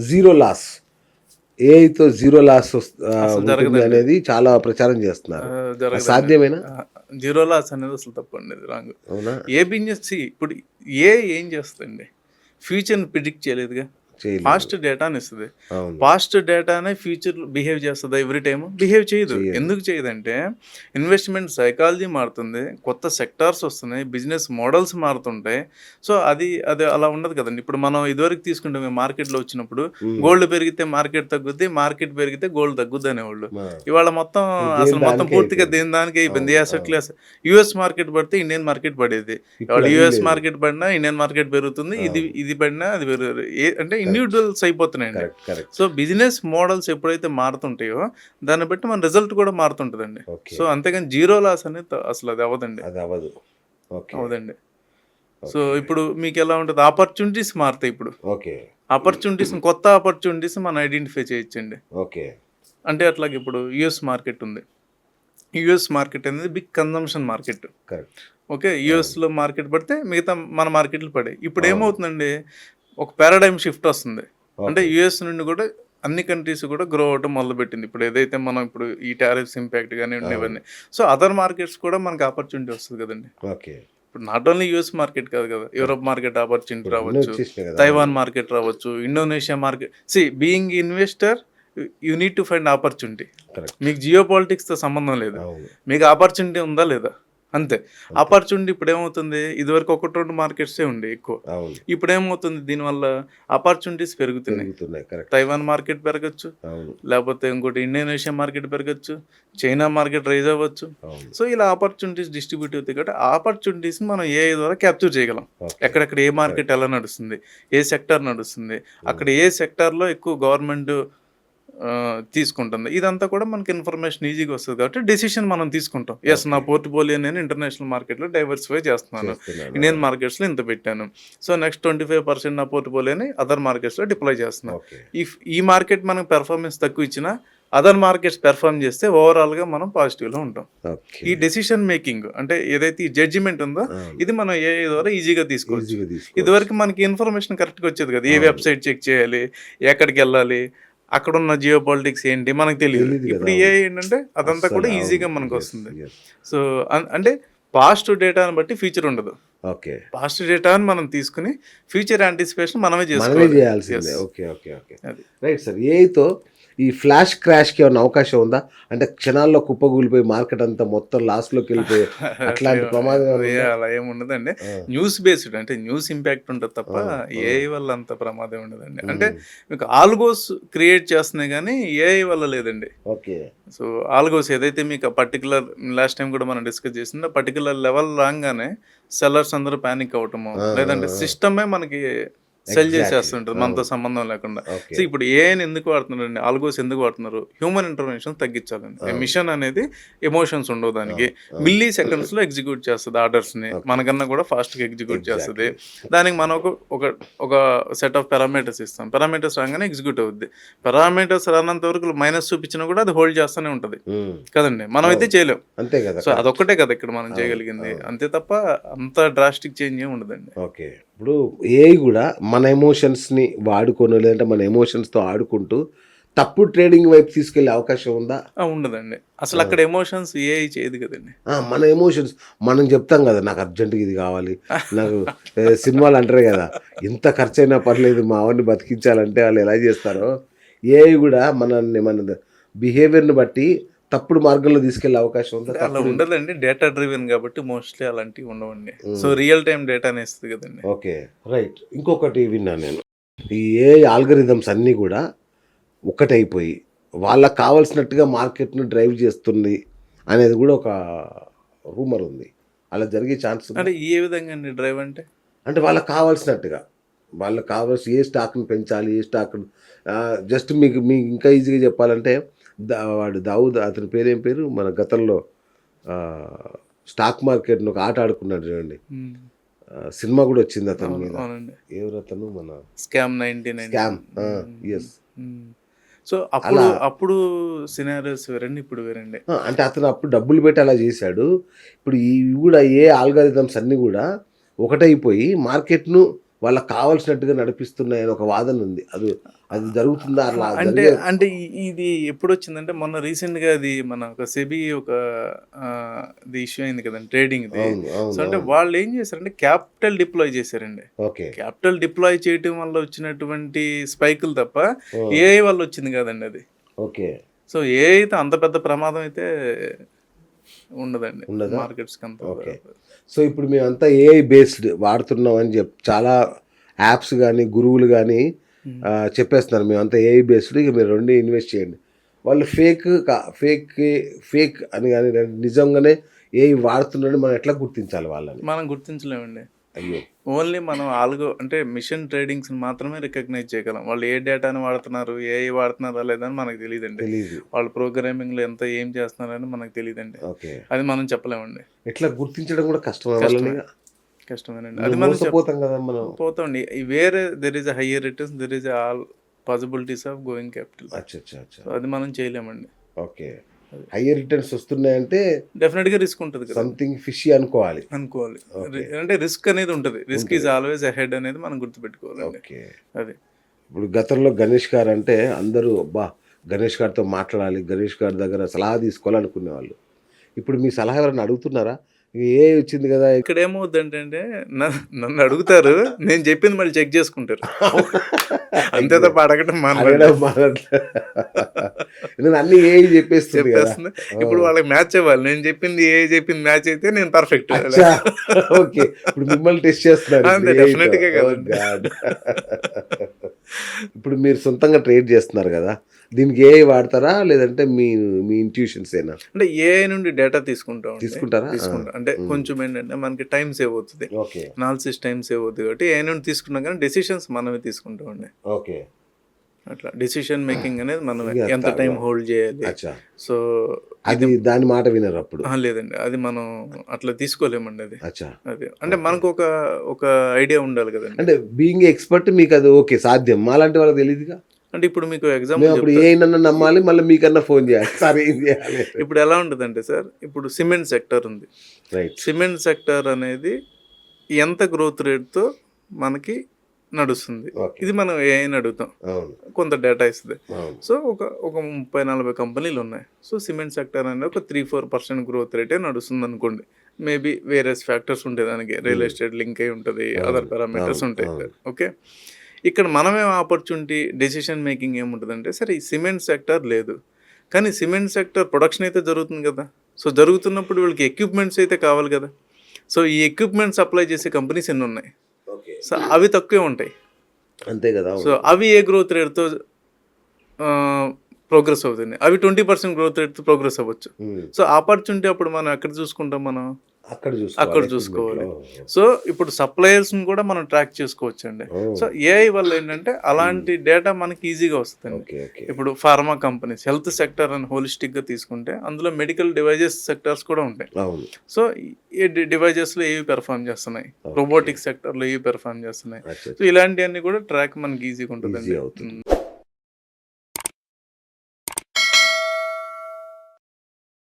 Zero loss, ఏఐతో zero loss అసలు ఉంటుంది జరగదండి. అనేది చాలా ప్రచారం చేస్తున్నారు. అది జరగదండి. సాధ్యమేనా? జీరో లాస్ అనేది అసలు తప్పండి, అది రాంగ్. అవునా? ఏ బిజినెస్ ఇప్పుడు ఏం చేస్తుందండి? ఫ్యూచర్ని ప్రిడిక్ట్ చేయలేదుగా. చేయలేదు. పాస్ట్ డేటాని ఇస్తుంది. అవును. పాస్ట్ డేటానే ఫ్యూచర్ బిహేవ్ చేస్తుందా ఎవ్రీ టైమ్? బిహేవ్ చేయదు. చెయ్యదు. ఎందుకు చేయదంటే ఇన్వెస్ట్మెంట్ సైకాలజీ మారుతుంది, కొత్త సెక్టార్స్ వస్తున్నాయి, బిజినెస్ మోడల్స్ మారుతుంటాయి. సో అది అది అలా ఉండదు కదండి. ఇప్పుడు మనం ఇదివరకు తీసుకుంటే మేము మార్కెట్లో వచ్చినప్పుడు గోల్డ్ పెరిగితే మార్కెట్ తగ్గుద్ది, మార్కెట్ పెరిగితే గోల్డ్ తగ్గుద్ది అనేవాళ్ళు. మా ఇవాళ మొత్తం దేని అసలు మొత్తం దానికే పూర్తిగా అయిపోయింది. దేని దానికి అయిపోయింది. అవును, అసెట్ అవును. క్లాస్ యూఎస్ మార్కెట్ పడితే ఇండియన్ మార్కెట్ పడేది. ఇప్పుడు వాళ్ళు అది యూఎస్ లేదు. మార్కెట్ పడినా ఇండియన్ మార్కెట్ పెరుగుతుంది, ఇది అవును. ఇది పడినా అది పెరుగుతుంది. అంటే కరెక్ట్, ఇండివిజువల్స్ అయిపోతున్నాయండి. కరెక్ట్. సో బిజినెస్ మోడల్స్ ఎప్పుడైతే మారుతుంటాయో దాన్ని బట్టి మన రిజల్ట్ కూడా మారుతుంటుందండి. ఓకే. సో అంతేగాని జీరో లాస్ అనేది అసలు అది అవ్వదండి. అది అవ్వదు. ఓకే. అవదండి. So okay. ఇప్పుడు మీకు ఎలా ఉంటుంది? ఆపర్చునిటీస్ మారుతాయి. ఇప్పుడు ఓకే. కొత్త ఆపర్చునిటీస్ మనం ఐడెంటిఫై చేయొచ్చండి. ఓకే. అంటే అట్లాగే ఇప్పుడు యుఎస్ మార్కెట్ ఉంది. యుఎస్ మార్కెట్ అనేది big consumption market. Correct. Okay. యుఎస్లో మార్కెట్ పడితే మిగతా మన మార్కెట్లు పడాయి. ఇప్పుడు అవును. ఏమవుతుందండి, ఒక పారాడైమ్ షిఫ్ట్ వస్తుంది. అంటే ఓకే. యుఎస్ నుండి కూడా అన్ని కంట్రీస్ కూడా గ్రో అవడం మొదలుపెట్టింది. ఇప్పుడు ఏదైతే మనం ఇప్పుడు ఈ టారిఫ్స్ ఇంపాక్ట్ కానీ అవును. ఇవన్నీ. సో అదర్ మార్కెట్స్ కూడా మనకి ఆపర్చునిటీ వస్తుంది కదండి. ఓకే. ఇప్పుడు నాట్ ఓన్లీ యూఎస్ మార్కెట్ కాదు కదా, యూరోప్ మార్కెట్ ఆపర్చునిటీ ఇప్పుడు అన్నీ రావచ్చు, వచ్చేసినాయి కదా. తైవాన్ మార్కెట్ రావచ్చు, Indonesia market. Being investor you need to find opportunity. Correct. మీకు జియో పాలిటిక్స్తో సంబంధం లేదు, అవును. మీకు ఆపర్చునిటీ ఉందా లేదా అంతే. ఆపర్చునిటీ ఇప్పుడు ఏమవుతుంది, ఇదివరకు 1-2 మార్కెట్సే ఉండే ఎక్కువ. అవును. ఇప్పుడు ఏమవుతుంది, దీనివల్ల ఆపర్చునిటీస్ పెరుగుతున్నాయి. పెరుగుతున్నాయి. కరెక్ట్. తైవాన్ మార్కెట్ పెరగచ్చు, అవును. లేకపోతే ఇంకోటి ఇండోనేషియా మార్కెట్ పెరగచ్చు, చైనా మార్కెట్ రైజ్ అవ్వచ్చు. అవును. సో ఇలా ఆపర్చునిటీస్ డిస్ట్రిబ్యూట్ అవుతాయి కాబట్టి ఆపర్చునిటీస్ మనం ఏఐ ద్వారా క్యాప్చర్ చేయగలం. ఓకే. ఎక్కడెక్కడ ఏ మార్కెట్ ఎలా నడుస్తుంది, ఏ సెక్టార్ నడుస్తుంది, అక్కడ ఏ సెక్టార్లో ఎక్కువ గవర్నమెంట్ తీసుకుంటుంది, ఇదంతా కూడా మనకి ఇన్ఫర్మేషన్ ఈజీగా వస్తుంది కాబట్టి డెసిషన్ మనం తీసుకుంటాం. ఎస్, నా పోర్ట్ఫోలియో నేను ఇంటర్నేషనల్ మార్కెట్లో డైవర్సిఫై చేస్తున్నాను, చేస్తున్నాను. ఇండియన్ మార్కెట్స్లో ఇంత పెట్టాను. సో నెక్స్ట్ 25% నా పోర్ట్ఫోలియోని అదర్ మార్కెట్స్లో డిప్లాయ్ చేస్తున్నాను. ఓకే. ఈ మార్కెట్ మనకు పెర్ఫార్మెన్స్ తక్కువ ఇచ్చినా అదర్ మార్కెట్స్ పెర్ఫార్మ్ చేస్తే ఓవరాల్గా మనం పాజిటివ్లో ఉంటాం. ఓకే. ఈ డెసిషన్ మేకింగ్ అంటే ఏదైతే ఈ జడ్జిమెంట్ ఉందో అవును. ఇది మనం ఏఐ ద్వారా ఈజీగా తీసుకోవచ్చు. ఈజీగా తీసుకోవచ్చు. ఇదివరకు మనకి ఇన్ఫర్మేషన్ కరెక్ట్గా వచ్చేది కదా, ఏ అవును. వెబ్సైట్ చెక్ చేయాలి, ఎక్కడికి వెళ్ళాలి, అక్కడ ఉన్న జియో పాలిటిక్స్ ఏంటి మనకు తెలియదు. తెలీదు ఇప్పుడు కదా. ఏఐ ఏంటంటే అదంతా అస్సలు కూడా అవును. ఈజీగా మనకు Yes, వస్తుంది. yes. సో అంటే పాస్ట్ డేటాను బట్టి ఫ్యూచర్ ఉండదు. ఓకే. పాస్ట్ డేటాను మనం తీసుకుని ఫ్యూచర్ యాంటిసిపేషన్ మనమే మనమే చేసుకోవాలి. చేయాల్సిందే. Yes. ఓకే. ఓకే. ఓకే. అది. Right sir. ఏఐతో ఈ ఫ్లాష్ క్రాష్కి ఏమైనా అవకాశం ఉందా? అంటే క్షణాల్లో కుప్పగూలిపోయి మార్కెట్ అంతా మొత్తం లాస్లోకి వెళ్ళిపోయి అట్లాంటి ప్రమాదం ఏమైనా ఉందా? అలా ఏముండదండి. ఆ. న్యూస్ బేస్డ్ అంటే న్యూస్ ఇంపాక్ట్ ఉంటుంది తప్ప ఆ. ఏఐ వల్ల అంత ప్రమాదం ఉండదండి. అంటే మీకు ఆల్గోస్ క్రియేట్ చేస్తున్నాయి కానీ ఏఐ వల్ల లేదండి. ఓకే. సో ఆల్గోస్ ఏదైతే మీకు పర్టికులర్ లాస్ట్ టైం కూడా మనం డిస్కస్ చేసిందో పర్టికులర్ లెవెల్ రాగానే సెల్లర్స్ అందరూ ప్యానిక్ అవటము, లేదంటే సిస్టమే మనకి సెల్ చేసేస్తుంటుంది మనతో సంబంధం లేకుండా. ఓకే. సో ఇప్పుడు ఏఐని ఎందుకు వాడుతున్నారండి, ఆల్గోస్ ఎందుకు వాడుతున్నారు? హ్యూమన్ ఇంటర్వెన్షన్ తగ్గించాలండి. మిషన్ అనేది ఎమోషన్స్ ఉండవు దానికి, మిల్లీ సెకండ్స్లో ఎగ్జిక్యూట్ చేస్తుంది ఆర్డర్స్ని, మనకన్నా కూడా ఫాస్ట్గా ఎగ్జిక్యూట్ చేస్తుంది. దానికి మనం ఒక సెట్ ఆఫ్ పారామీటర్స్ ఇస్తాం, పారామీటర్స్ రాగానే ఎగ్జిక్యూట్ అవుద్ది. పారామీటర్స్ రానంత వరకు మైనస్ చూపించినా కూడా అది హోల్డ్ చేస్తూనే ఉంటుంది కదండి, మనం అయితే చేయలేం. అంతే కదా. సో అదొక్కటే కదా ఇక్కడ మనం చేయగలిగింది, అంతే తప్ప అంత డ్రాస్టిక్ చేంజ్ ఏమి ఉండదండి. ఓకే. ఇప్పుడు ఏఐ కూడా మన ఎమోషన్స్ని వాడుకొని లేదంటే మన ఎమోషన్స్తో ఆడుకుంటూ తప్పుడు ట్రేడింగ్ వైపు తీసుకెళ్లే అవకాశం ఉందా? ఉండదండి. అసలు అక్కడ ఎమోషన్స్ ఏఐ చేయదు కదండి. మన ఎమోషన్స్ మనం చెప్తాం కదా, నాకు అర్జెంటుగా ఇది కావాలి, నాకు సినిమాలు అంటారు కదా, ఇంత ఖర్చు అయినా పర్లేదు మా అవన్నీ బతికించాలంటే వాళ్ళు ఎలా చేస్తారో ఏఐ కూడా మన బిహేవియర్ని బట్టి తప్పుడు మార్గంలో తీసుకెళ్లే అవకాశం ఉందా? అలా ఉండదండి, డేటా డ్రివెన్ కాబట్టి మోస్ట్లీ అలాంటివి ఉండవండి. సో రియల్ టైం డేటానే ఇస్తుంది కదండి. ఓకే. రైట్. ఇంకొకటి విన్నా నేను, ఈ ఏఐ ఆల్గరిథమ్స్ అన్నీ కూడా ఒక్కటైపోయి వాళ్ళకి కావాల్సినట్టుగా మార్కెట్ను డ్రైవ్ చేస్తుంది అనేది కూడా ఒక రూమర్ ఉంది. అలా జరిగే ఛాన్స్ అంటే ఏ విధంగా అండి డ్రైవ్ అంటే? అంటే వాళ్ళకి కావాల్సినట్టుగా, వాళ్ళకి కావాల్సి ఏ స్టాక్ని పెంచాలి, ఏ స్టాక్ జస్ట్ మీకు ఇంకా ఈజీగా చెప్పాలంటే వాడు దావుద్, అతని పేరేం పేరు, మన గతంలో స్టాక్ మార్కెట్ను ఒక ఆట ఆడుకున్నాడు చూడండి, సినిమా కూడా వచ్చింది అతని మీద. ఎవరు అతను? మన స్కామ్ 99. స్కామ్. ఎస్. సో అప్పుడు సినారియోస్ వేరండి, ఇప్పుడు వేరండి. అంటే అతను అప్పుడు డబ్బులు పెట్టి అలా చేశాడు. ఇప్పుడు ఇవి కూడా ఏ ఆల్గారిథమ్స్ అన్నీ కూడా ఒకటైపోయి మార్కెట్ను వాళ్ళకి కావాల్సినట్టుగా నడిపిస్తున్నాయని ఒక వాదన ఉంది. అది అది జరుగుతుందా? అలా అంటే అంటే ఇది ఎప్పుడు వచ్చిందంటే మొన్న రీసెంట్ గా అది మన ఒక సెబీ ఒక ఇది ఇష్యూ అయింది కదండి ట్రేడింగ్ ది. అవును, అవును, సో అంటే అవును. వాళ్ళు ఏం చేశారంటే క్యాపిటల్ డిప్లాయ్ చేశారండి. ఓకే. క్యాపిటల్ డిప్లాయ్ చేయటం వల్ల వచ్చినటువంటి స్పైకులు తప్ప ఓ, ఏఐ వల్ల వచ్చింది కాదండి అది. ఓకే. సో ఏఐ అయితే అంత పెద్ద ప్రమాదం అయితే ఉండదండి ఉండదా? మార్కెట్స్కి అంత. ఓకే. సో ఇప్పుడు మేమంతా ఏఐ బేస్డ్ వాడుతున్నాం అని చాలా యాప్స్ కానీ గురువులు కానీ చెప్పేస్తున్నారు మేమంతా ఏఐ బేస్డ్, ఇక మీరు రెండు ఇన్వెస్ట్ చేయండి. వాళ్ళు ఫేక్ అని కానీ నిజంగానే ఏఐ వాడుతున్నారని మనం ఎట్లా గుర్తించాలి వాళ్ళని? మనం గుర్తించలేమండి. అయ్యో. ఓన్లీ మనం ఆల్గో అంటే మిషన్ ట్రేడింగ్స్ మాత్రమే రికగ్నైజ్ చేయగలం. వాళ్ళు ఏ డేటాని వాడుతున్నారు, ఏఐ వాడుతున్నారా లేదని మనకు తెలియదండి. తెలీదు. వాళ్ళు ప్రోగ్రామింగ్లో ఎంత ఏం చేస్తున్నారని మనకు తెలియదండి. ఓకే. అది మనం చెప్పలేమండి. ఎట్లా గుర్తించడం కూడా కష్టం. కష్టమే. కష్టమేనండి. అది మనం మోసపోతాం కదా మనం. పోతామండి. వేరే there is a higher returns, there is all possibilities of going capital. అచ్చా అచ్చా అచ్చా. అది మనం చేయలేమండి. ఓకే. హయ్యర్ రిటర్న్స్ వస్తున్నాయంటే డెఫినెట్గా రిస్క్ ఉంటుంది కదా, సంథింగ్ ఫిషీ అనుకోవాలి. అనుకోవాలి. అంటే రిస్క్ అనేది ఉంటుంది. రిస్క్ ఈజ్ ఆల్వేస్ అహెడ్ అనేది మనం గుర్తుపెట్టుకోవాలండి. ఓకే. అది ఇప్పుడు గతంలో గణేష్ గారు అంటే అందరూ అబ్బా గణేష్ గారితో మాట్లాడాలి, గణేష్ గారి దగ్గర సలహా తీసుకోవాలనుకునేవాళ్ళు. ఇప్పుడు మీ సలహా ఎవరైనా అడుగుతున్నారా? ఏ వచ్చింది కదా. ఇక్కడ ఏమవుద్దంటే నన్ను అడుగుతారు, నేను చెప్పింది మళ్ళీ చెక్ చేసుకుంటారు. అంతే తప్ప అడగటం నేను అన్ని ఏ చెప్పేస్తుంది కదా. చెప్పేస్తుంది. ఇప్పుడు వాళ్ళకి మ్యాచ్ అవ్వాలి. నేను చెప్పింది మ్యాచ్ అయితే నేను పర్ఫెక్ట్. ఓకే. ఇప్పుడు మిమ్మల్ని టెస్ట్ చేస్తున్నారు. అంతే, డెఫినెట్గా కదండి. ఇప్పుడు మీరు సొంతంగా ట్రేడ్ చేస్తున్నారు కదా, దీనికి ఏ వాడతారా లేదంటే మీ మీ ఇంట్యూషన్స్ ఏనా? అంటే ఏఐ నుండి డేటా తీసుకుంటారా? తీసుకుంటా. అంటే కొంచెం ఏంటంటే మనకి టైం సేవ్ అవుతుంది, ఓకే. అనాలిసిస్ టైం సేవ్ అవుతుంది కాబట్టి ఏఐ నుండి తీసుకున్నాం కానీ డెసిషన్స్ మనమే తీసుకుంటామండి. ఓకే. అట్లా డెసిషన్ మేకింగ్ అనేది మనం ఎంత టైం హోల్డ్ చేయాలి. సో అది దాని మాట వినరు అప్పుడు. లేదండి, అది మనం అట్లా తీసుకోలేమండి. అది అచ్చా. అది అంటే మనకు ఒక ఐడియా ఉండాలి కదండి. అంటే బీయింగ్ ఎక్స్పర్ట్ మీకు అది ఓకే సాధ్యం, మాలాంటి వాళ్ళకి తెలియదుగా. అంటే ఇప్పుడు మీకు ఎగ్జాంపుల్ ఇప్పుడు ఏనన్నా నమ్మాలి, మళ్ళీ మీకన్నా ఫోన్ చేయాలి, సార్ ఏం చేయాలి. ఇప్పుడు ఎలా ఉంటుందంటే సార్, ఇప్పుడు సిమెంట్ సెక్టర్ ఉంది. రైట్. సిమెంట్ సెక్టర్ అనేది ఎంత గ్రోత్ రేట్తో మనకి నడుస్తుంది, ఇది మనం ఏఐని అడుగుతాం, కొంత డేటా ఇస్తుంది. సో ఒక 30-40 కంపెనీలు ఉన్నాయి. సో సిమెంట్ సెక్టర్ అనేది ఒక 3-4% గ్రోత్ రేటే నడుస్తుంది అనుకోండి. మేబీ వేరియస్ ఫ్యాక్టర్స్ ఉంటాయి దానికి, రియల్ ఎస్టేట్ లింక్ అయి ఉంటుంది, అదర్ పారామీటర్స్ ఉంటాయి. ఓకే. ఇక్కడ మనమేం ఆపర్చునిటీ డెసిషన్ మేకింగ్ ఏముంటుందంటే, సరే ఈ సిమెంట్ సెక్టర్ లేదు కానీ సిమెంట్ సెక్టర్ ప్రొడక్షన్ అయితే జరుగుతుంది కదా. సో జరుగుతున్నప్పుడు వీళ్ళకి ఎక్విప్మెంట్స్ అయితే కావాలి కదా. సో ఈ ఎక్విప్మెంట్ సప్లై చేసే కంపెనీస్ ఎన్ని ఉన్నాయి, సో అవి తక్కువే ఉంటాయి, అంతే కదా. సో అవి ఏ గ్రోత్ రేట్తో ప్రోగ్రెస్ అవుతుంది, అవి 20% గ్రోత్ రేట్తో ప్రోగ్రెస్ అవ్వచ్చు. సో ఆపర్చునిటీ అప్పుడు మనం ఎక్కడ చూసుకుంటాం, మనం అక్కడ చూసుకోవాలి. సో ఇప్పుడు సప్లయర్స్ని కూడా మనం ట్రాక్ చేసుకోవచ్చు అండి. సో ఏఐ వల్ల ఏంటంటే అలాంటి డేటా మనకి ఈజీగా వస్తుంది. ఇప్పుడు ఫార్మా కంపెనీస్, హెల్త్ సెక్టర్ అని హోలిస్టిక్గా తీసుకుంటే అందులో మెడికల్ డివైజెస్ సెక్టర్స్ కూడా ఉంటాయి. సో ఈ డివైజెస్లో ఏవి పెర్ఫామ్ చేస్తున్నాయి, రోబోటిక్ సెక్టర్లో ఏవి పెర్ఫామ్ చేస్తున్నాయి, సో ఇలాంటివన్నీ కూడా ట్రాక్ మనకి ఈజీగా ఉంటుంది.